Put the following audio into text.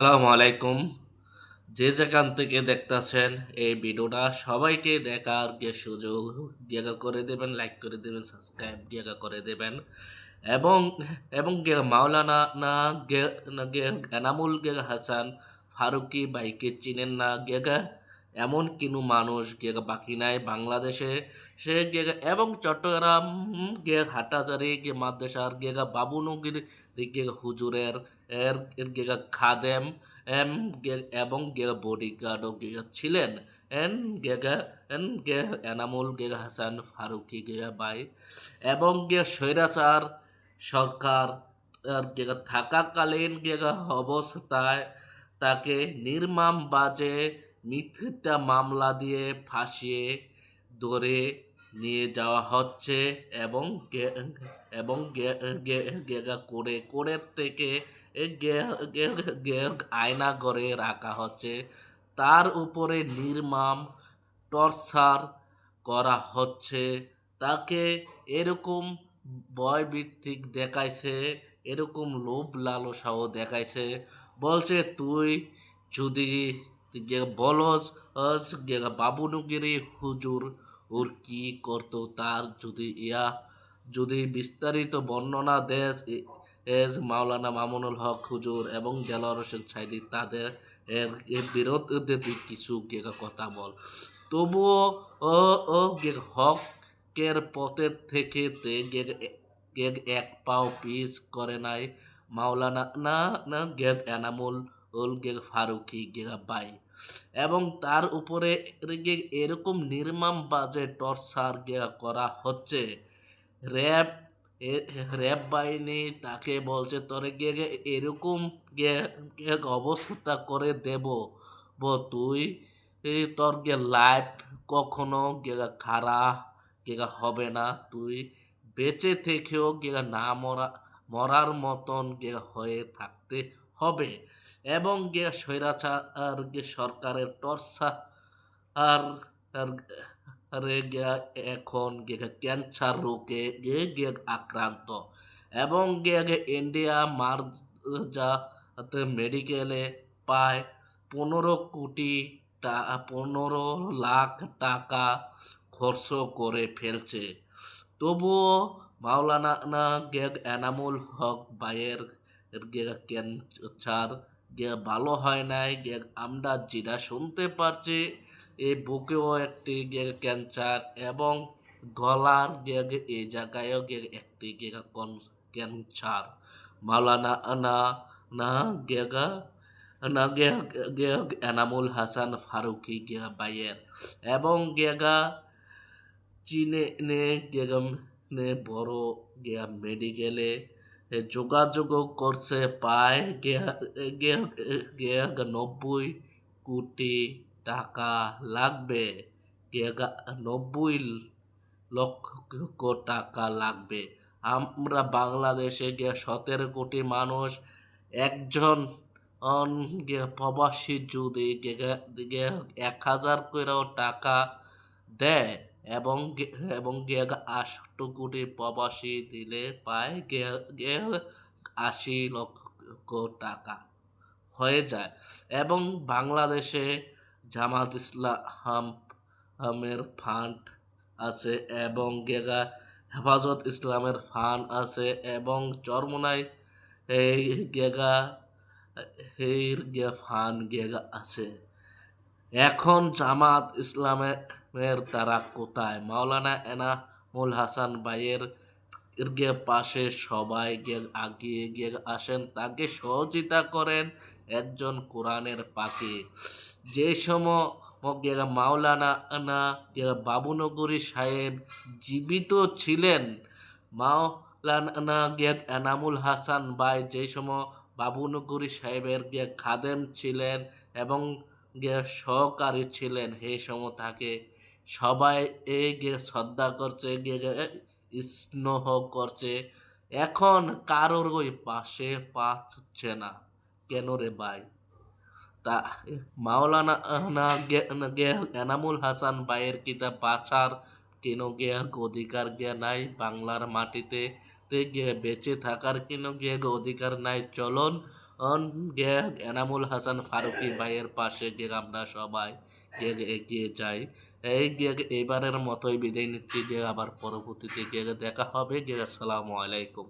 আসসালামু আলাইকুম। যে যেখান থেকে দেখতাছেন এই ভিডিওটা সবাইকে দেখার সুযোগ করে দেবেন, লাইক করে দেবেন, সাবস্ক্রাইব করে দেবেন এবং মাওলানা না এনামুল হাসান ফারুকী ভাইকে চিনেন না এমন কিনু মানুষ বাকি নাই বাংলাদেশে। সে এবং চট্টগ্রাম হাটাজারি মাদ্রাসার বাবুনগির হুজুরের খাদেম এম এবং বডিগার্ডও ছিলেন। এন গেগা এন এনামুল হাসান ফারুকী ভাই এবং স্বৈরাচার সরকার থাকাকালীন অবস্থায় তাকে নির্মম বাজে মিথ্যা মামলা দিয়ে ফাঁসিয়ে ধরে নিয়ে যাওয়া হচ্ছে এবং গে- এবং কোরের থেকে আয়নাঘরে রাখা হচ্ছে। তার উপরে নির্মম টর্চার করা হচ্ছে। তাকে এরকম ভয়ভিত্তিক দেখাইছে, এরকম লোভ লালসাও দেখাইছে। বলছে তুই যদি বলস বাবুনগিরি হুজুর ওর কি করতো, তার যদি যদি বিস্তারিত বর্ণনা দেশ মাওলানা মামুনুল হক হুজুর এবং দেলোয়ার হোসেন সাইদি তাদের এর বিরুদ্ধে তুই কিছু কথা বল। তবুও ও ও হকের পথের থেকে এক পাও পিস করে নাই মাওলানা না না এনামুল ফারুকী বাই এবং তার উপরে এরকম নির্মম বাজে টর্চার করা হচ্ছে। র্যাব র্যাব বাহিনী তাকে বলছে তোরে এরকম অবস্থা করে দেব তুই তোর লাইফ কখনো খারা হবে না, তুই বেঁচে থেকেও না মরার মতন হয়ে থাকতে হবে এবং স্বৈরাচার সরকারের টর্চার আর আর এখন ক্যান্সার রোগে আক্রান্ত এবং ইন্ডিয়া যা মেডিকেলে প্রায় 15 কোটি 15 লাখ টাকা খরচ করে ফেলছে। তবুও মাওলানা এনামুল হক ভাইয়ের ক্যান্সার ভালো হয় নাই। আমরা যেটা শুনতে পারছি এই বুকেও একটি ক্যান্সার এবং গলার এই জায়গায়ও একটি ক্যান্সার। মাওলানা না না গেগা না এনামুল হাসান ফারুকী ভাইয়ের এবং চীনে বড় মেডিকেলে যোগাযোগ করছে প্রায় 90 কোটি টাকা লাগবে। 90 লক্ষ টাকা লাগবে। আমরা বাংলাদেশে 17 কোটি মানুষ, একজন প্রবাসী যদি 1,000 করেও টাকা দেয় এবং 8 কোটি প্রবাসী দিলে পায় 80 লক্ষ টাকা হয়ে যায় এবং বাংলাদেশে জামাত ইসলামের ফান্ড আছে এবং হেফাজত ইসলামের ফান্ড আছে এবং চরমোনাই এই গেগা ফান্ড আছে। এখন জামাত ইসলামের তারা কোথায়? মাওলানা এনামুল হাসান ভাইয়ের পাশে সবাই আগিয়ে আসেন, তাকে সহযোগিতা করেন। একজন কোরআনের পাখি যে সময় মাওলানা বাবুনগরী সাহেব জীবিত ছিলেন, মাওলানা এনামুল হাসান ভাই যে সময় বাবুনগরী সাহেবের খাদেম ছিলেন এবং সহকারী ছিলেন, সেই সময় তাকে সবাই শ্রদ্ধা করছে, স্নেহ করছে। এখন কারোর ওই পাশে পাচ্ছে না কেন রে ভাই? তা মাওলানা এনামুল হাসান ভাইয়ের কিতাব বাঁচার কেন অধিকার নাই বাংলার মাটিতে বেঁচে থাকার কেন অধিকার নাই? চলুন গিয়ে এনামুল হাসান ফারুকী ভাইয়ের পাশে গিয়ে আমরা সবাই গিয়ে এগিয়ে যাই। গিয়ে এবারের মতোই বিদায় নিচ্ছি, গিয়ে আবার পরবর্তীতে গিয়ে দেখা হবে, গিয়ে আসসালামু আলাইকুম।